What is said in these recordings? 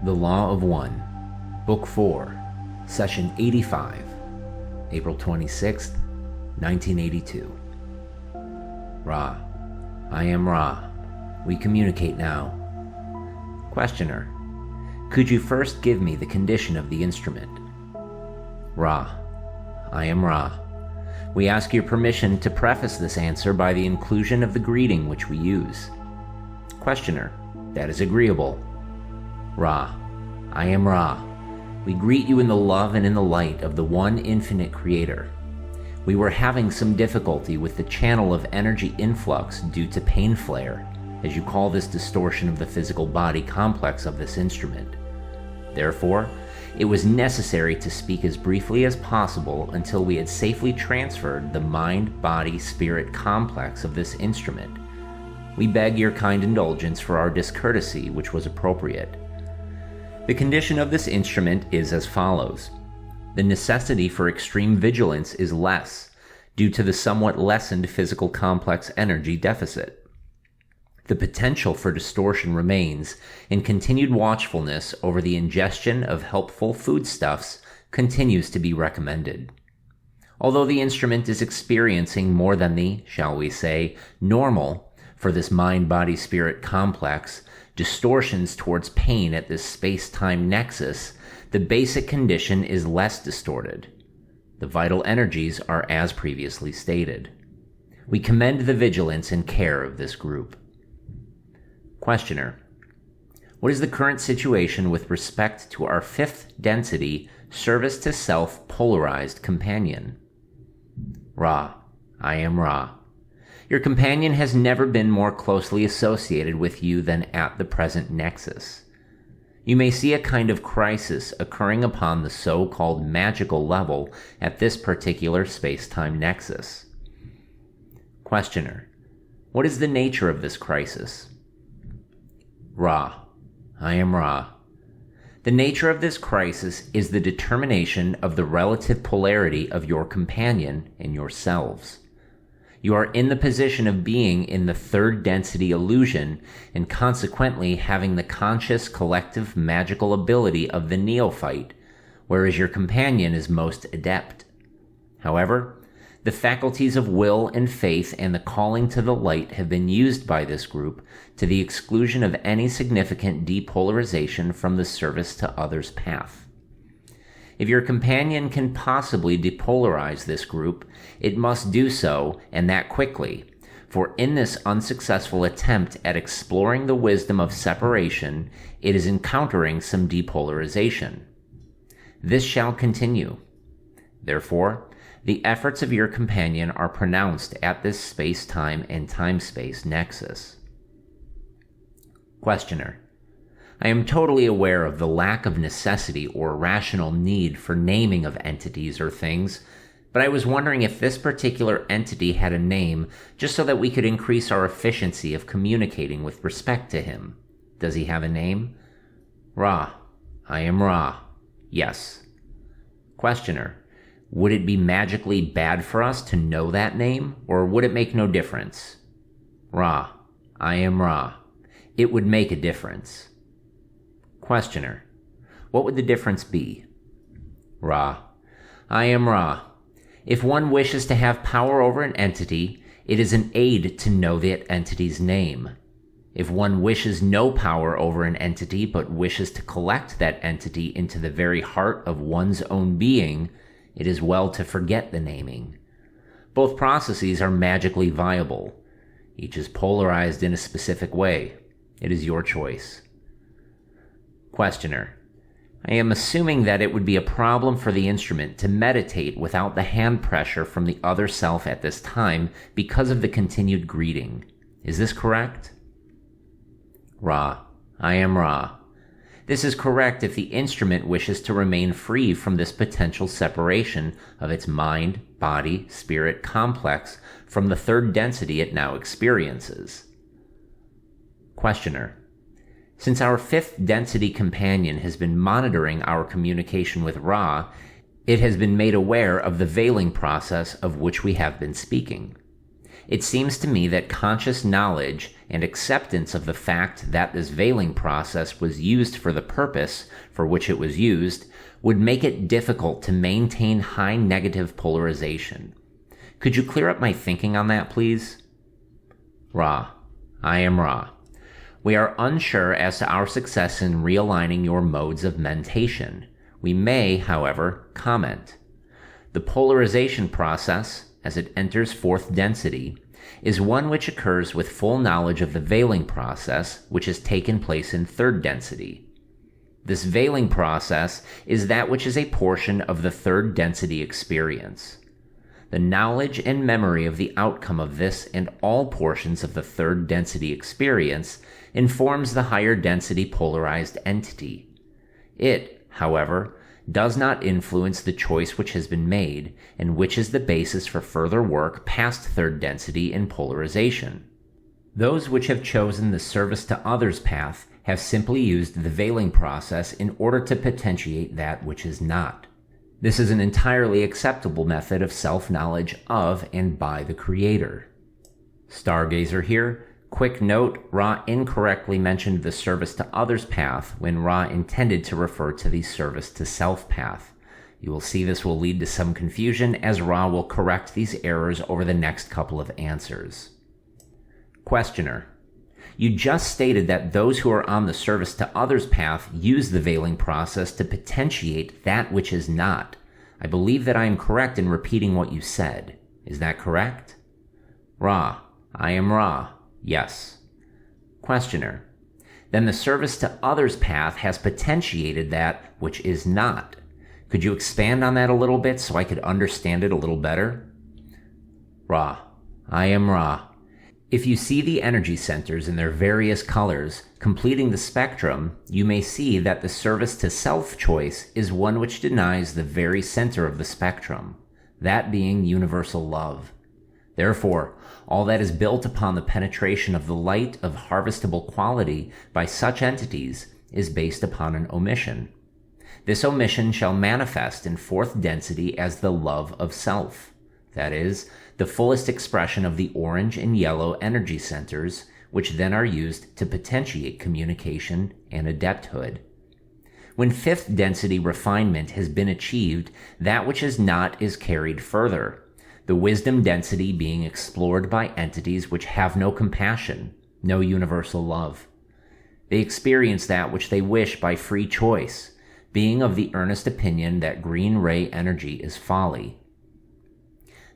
The Law of One, Book 4, Session 85, April 26, 1982. Ra, I am Ra. We communicate now. Questioner, could you first give me the condition of the instrument? Ra, I am Ra. We ask your permission to preface this answer by the inclusion of the greeting which we use. Questioner, that is agreeable. Ra, I am Ra. We greet you in the love and in the light of the one infinite creator. We were having some difficulty with the channel of energy influx due to pain flare, as you call this distortion of the physical body complex of this instrument. Therefore, it was necessary to speak as briefly as possible until we had safely transferred the mind-body-spirit complex of this instrument. We beg your kind indulgence for our discourtesy, which was appropriate. The condition of this instrument is as follows. The necessity for extreme vigilance is less, due to the somewhat lessened physical complex energy deficit. The potential for distortion remains, and continued watchfulness over the ingestion of helpful foodstuffs continues to be recommended. Although the instrument is experiencing more than the, shall we say, normal for this mind-body-spirit complex, distortions towards pain at this space-time nexus, the basic condition is less distorted. The vital energies are as previously stated. We commend the vigilance and care of this group. Questioner, what is the current situation with respect to our fifth density service to self polarized companion? Ra, I am Ra. Your companion has never been more closely associated with you than at the present nexus. You may see a kind of crisis occurring upon the so-called magical level at this particular space-time nexus. Questioner, what is the nature of this crisis? Ra, I am Ra. The nature of this crisis is the determination of the relative polarity of your companion and yourselves. You are in the position of being in the third density illusion and consequently having the conscious collective magical ability of the neophyte, whereas your companion is most adept. However, the faculties of will and faith and the calling to the light have been used by this group to the exclusion of any significant depolarization from the service to others path. If your companion can possibly depolarize this group, it must do so, and that quickly, for in this unsuccessful attempt at exploring the wisdom of separation, it is encountering some depolarization. This shall continue. Therefore, the efforts of your companion are pronounced at this space-time and time-space nexus. Questioner, I am totally aware of the lack of necessity or rational need for naming of entities or things, but I was wondering if this particular entity had a name just so that we could increase our efficiency of communicating with respect to him. Does he have a name? Ra, I am Ra. Yes. Questioner, would it be magically bad for us to know that name, or would it make no difference? Ra, I am Ra. It would make a difference. Questioner, what would the difference be? Ra, I am Ra. If one wishes to have power over an entity, it is an aid to know that entity's name. If one wishes no power over an entity but wishes to collect that entity into the very heart of one's own being, it is well to forget the naming. Both processes are magically viable. Each is polarized in a specific way. It is your choice. Questioner, I am assuming that it would be a problem for the instrument to meditate without the hand pressure from the other self at this time because of the continued greeting. Is this correct? Ra, I am Ra. This is correct if the instrument wishes to remain free from this potential separation of its mind, body, spirit complex from the third density it now experiences. Questioner, since our fifth density companion has been monitoring our communication with Ra, it has been made aware of the veiling process of which we have been speaking. It seems to me that conscious knowledge and acceptance of the fact that this veiling process was used for the purpose for which it was used would make it difficult to maintain high negative polarization. Could you clear up my thinking on that, please? Ra. I am Ra. We are unsure as to our success in realigning your modes of mentation. We may, however, comment. The polarization process, as it enters fourth density, is one which occurs with full knowledge of the veiling process which has taken place in third density. This veiling process is that which is a portion of the third density experience. The knowledge and memory of the outcome of this and all portions of the third density experience informs the higher density polarized entity. It, however, does not influence the choice which has been made and which is the basis for further work past third density in polarization. Those which have chosen the service to others path have simply used the veiling process in order to potentiate that which is not. This is an entirely acceptable method of self-knowledge of and by the Creator. StarGazer here. Quick note, Ra incorrectly mentioned the service to others path when Ra intended to refer to the service to self path. You will see this will lead to some confusion as Ra will correct these errors over the next couple of answers. Questioner. You just stated that those who are on the service to others path use the veiling process to potentiate that which is not. I believe that I am correct in repeating what you said. Is that correct? Ra. I am Ra. Yes. Questioner. Then the service to others path has potentiated that which is not. Could you expand on that a little bit so I could understand it a little better? Ra. I am Ra. If you see the energy centers in their various colors completing the spectrum, you may see that the service to self-choice is one which denies the very center of the spectrum, that being universal love. Therefore, all that is built upon the penetration of the light of harvestable quality by such entities is based upon an omission. This omission shall manifest in fourth density as the love of self, that is, the fullest expression of the orange and yellow energy centers, which then are used to potentiate communication and adepthood. When fifth density refinement has been achieved, that which is not is carried further, the wisdom density being explored by entities which have no compassion, no universal love. They experience that which they wish by free choice, being of the earnest opinion that green ray energy is folly.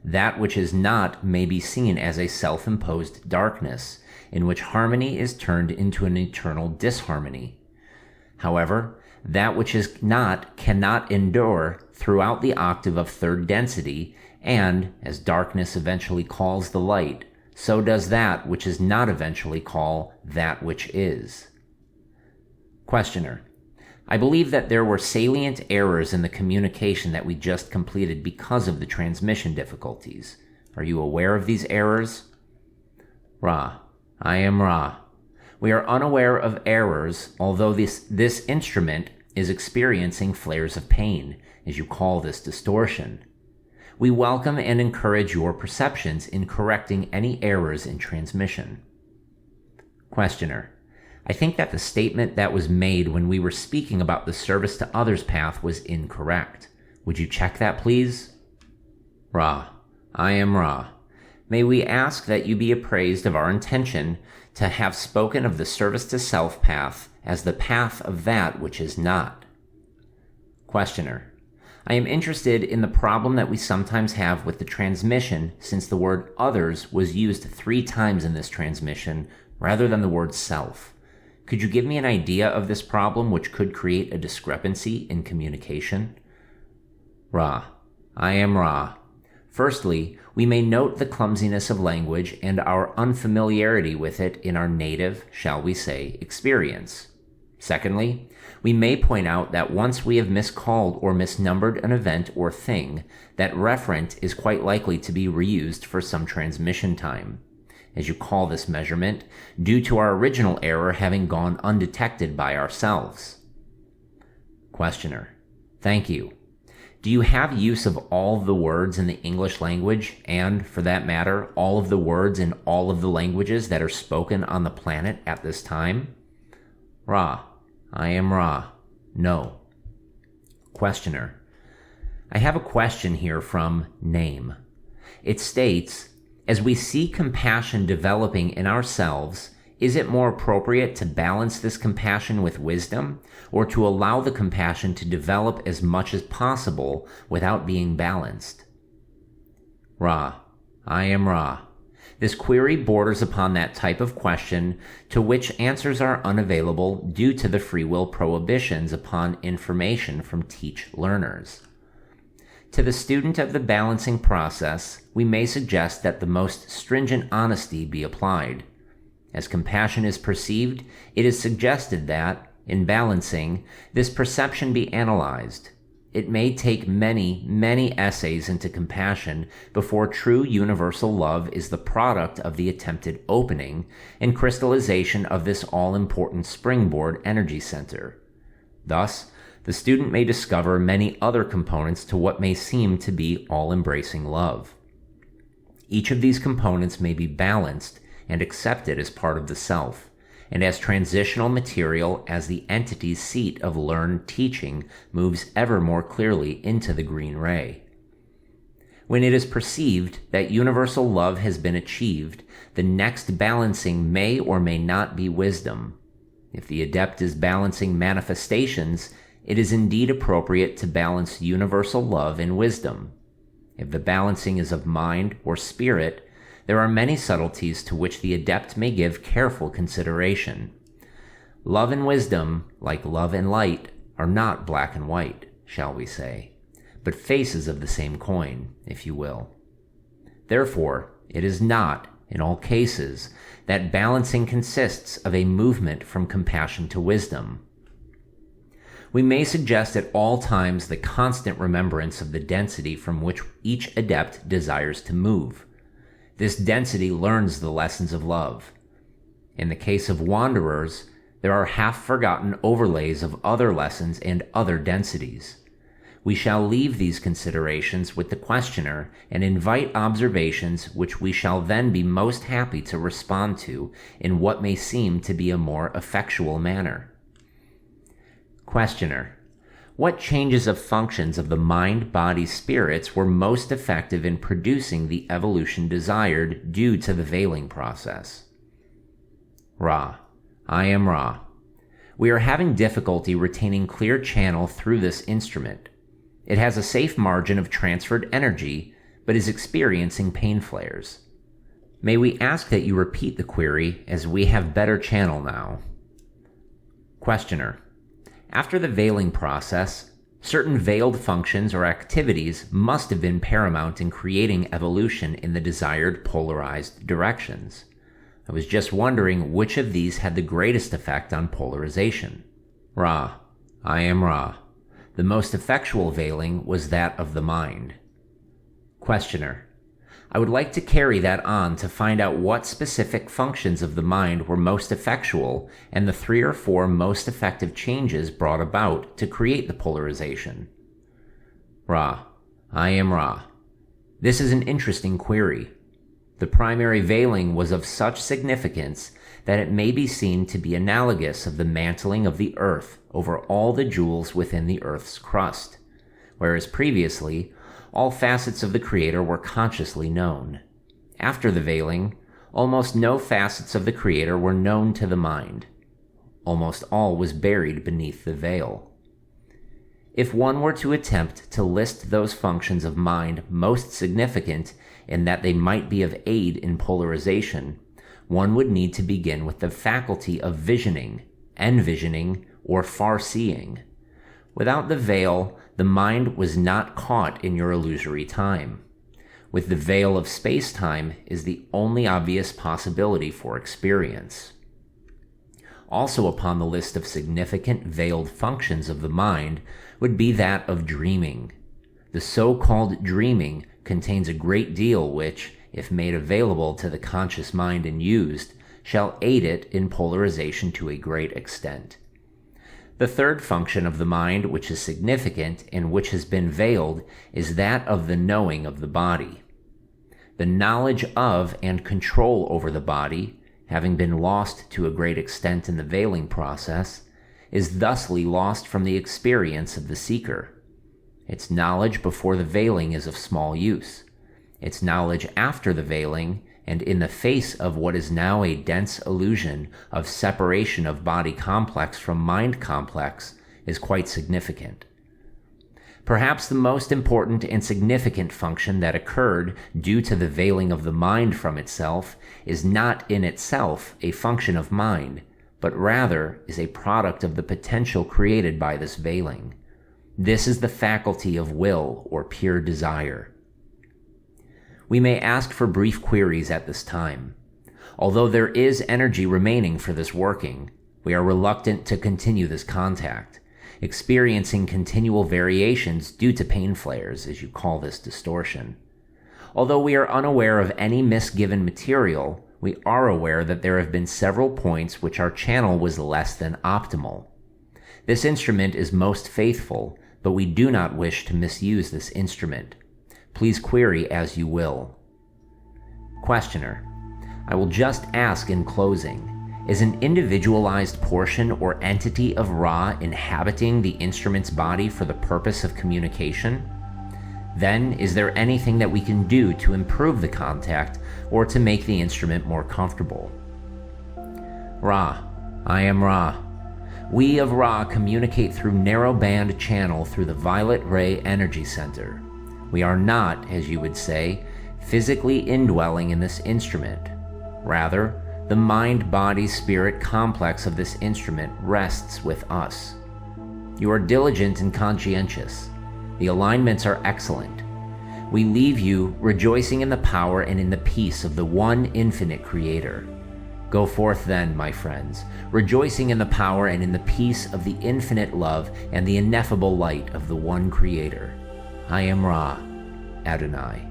That which is not may be seen as a self-imposed darkness, in which harmony is turned into an eternal disharmony. However, that which is not cannot endure throughout the octave of third density, and, as darkness eventually calls the light, so does that which is not eventually call that which is. Questioner. I believe that there were salient errors in the communication that we just completed because of the transmission difficulties. Are you aware of these errors? Ra. I am Ra. We are unaware of errors, although this instrument is experiencing flares of pain, as you call this distortion. We welcome and encourage your perceptions in correcting any errors in transmission. Questioner. I think that the statement that was made when we were speaking about the service to others path was incorrect. Would you check that, please? Ra. I am Ra. May we ask that you be appraised of our intention to have spoken of the service to self path as the path of that which is not. Questioner. I am interested in the problem that we sometimes have with the transmission, since the word others was used 3 times in this transmission rather than the word self. Could you give me an idea of this problem which could create a discrepancy in communication? Ra. I am Ra. Firstly, we may note the clumsiness of language and our unfamiliarity with it in our native, shall we say, experience. Secondly, we may point out that once we have miscalled or misnumbered an event or thing, that referent is quite likely to be reused for some transmission time, as you call this measurement, due to our original error having gone undetected by ourselves. Questioner. Thank you. Do you have use of all of the words in the English language and, for that matter, all of the words in all of the languages that are spoken on the planet at this time? Ra, I am Ra. No. Questioner. I have a question here from Name. It states, as we see compassion developing in ourselves, is it more appropriate to balance this compassion with wisdom, or to allow the compassion to develop as much as possible without being balanced? Ra, I am Ra. This query borders upon that type of question to which answers are unavailable due to the free will prohibitions upon information from teach learners. To the student of the balancing process, we may suggest that the most stringent honesty be applied. As compassion is perceived, it is suggested that, in balancing, this perception be analyzed. It may take many, many essays into compassion before true universal love is the product of the attempted opening and crystallization of this all-important springboard energy center. Thus, the student may discover many other components to what may seem to be all-embracing love. Each of these components may be balanced and accepted as part of the self, and as transitional material as the entity's seat of learned teaching moves ever more clearly into the green ray. When it is perceived that universal love has been achieved, the next balancing may or may not be wisdom. If the adept is balancing manifestations, it is indeed appropriate to balance universal love and wisdom. If the balancing is of mind or spirit, there are many subtleties to which the adept may give careful consideration. Love and wisdom, like love and light, are not black and white, shall we say, but faces of the same coin, if you will. Therefore, it is not, in all cases, that balancing consists of a movement from compassion to wisdom. We may suggest at all times the constant remembrance of the density from which each adept desires to move. This density learns the lessons of love. In the case of wanderers, there are half-forgotten overlays of other lessons and other densities. We shall leave these considerations with the questioner and invite observations which we shall then be most happy to respond to in what may seem to be a more effectual manner. Questioner. What changes of functions of the mind, body, spirits were most effective in producing the evolution desired due to the veiling process? Ra. I am Ra. We are having difficulty retaining clear channel through this instrument. It has a safe margin of transferred energy, but is experiencing pain flares. May we ask that you repeat the query, as we have better channel now? Questioner. After the veiling process, certain veiled functions or activities must have been paramount in creating evolution in the desired polarized directions. I was just wondering which of these had the greatest effect on polarization. Ra. I am Ra. The most effectual veiling was that of the mind. Questioner. I would like to carry that on to find out what specific functions of the mind were most effectual and the 3 or 4 most effective changes brought about to create the polarization. Ra. I am Ra. This is an interesting query. The primary veiling was of such significance that it may be seen to be analogous of the mantling of the earth over all the jewels within the earth's crust, whereas previously, all facets of the Creator were consciously known. After the veiling, almost no facets of the Creator were known to the mind. Almost all was buried beneath the veil. If one were to attempt to list those functions of mind most significant in that they might be of aid in polarization, one would need to begin with the faculty of visioning, envisioning, or far-seeing. Without the veil, the mind was not caught in your illusory time. With the veil of space-time is the only obvious possibility for experience. Also upon the list of significant veiled functions of the mind would be that of dreaming. The so-called dreaming contains a great deal which, if made available to the conscious mind and used, shall aid it in polarization to a great extent. The third function of the mind, which is significant and which has been veiled, is that of the knowing of the body. The knowledge of and control over the body, having been lost to a great extent in the veiling process, is thusly lost from the experience of the seeker. Its knowledge before the veiling is of small use. Its knowledge after the veiling, and in the face of what is now a dense illusion of separation of body complex from mind complex, is quite significant. Perhaps the most important and significant function that occurred due to the veiling of the mind from itself is not in itself a function of mind, but rather is a product of the potential created by this veiling. This is the faculty of will or pure desire. We may ask for brief queries at this time. Although there is energy remaining for this working, we are reluctant to continue this contact, experiencing continual variations due to pain flares, as you call this distortion. Although we are unaware of any misgiven material, we are aware that there have been several points which our channel was less than optimal. This instrument is most faithful, but we do not wish to misuse this instrument. Please query as you will. Questioner: I will just ask in closing, is an individualized portion or entity of Ra inhabiting the instrument's body for the purpose of communication? Then, is there anything that we can do to improve the contact or to make the instrument more comfortable? Ra, I am Ra. We of Ra communicate through narrow-band channel through the violet ray energy center. We are not, as you would say, physically indwelling in this instrument. Rather, the mind-body-spirit complex of this instrument rests with us. You are diligent and conscientious. The alignments are excellent. We leave you rejoicing in the power and in the peace of the one infinite Creator. Go forth then, my friends, rejoicing in the power and in the peace of the infinite love and the ineffable light of the one Creator. I am Ra, Adonai.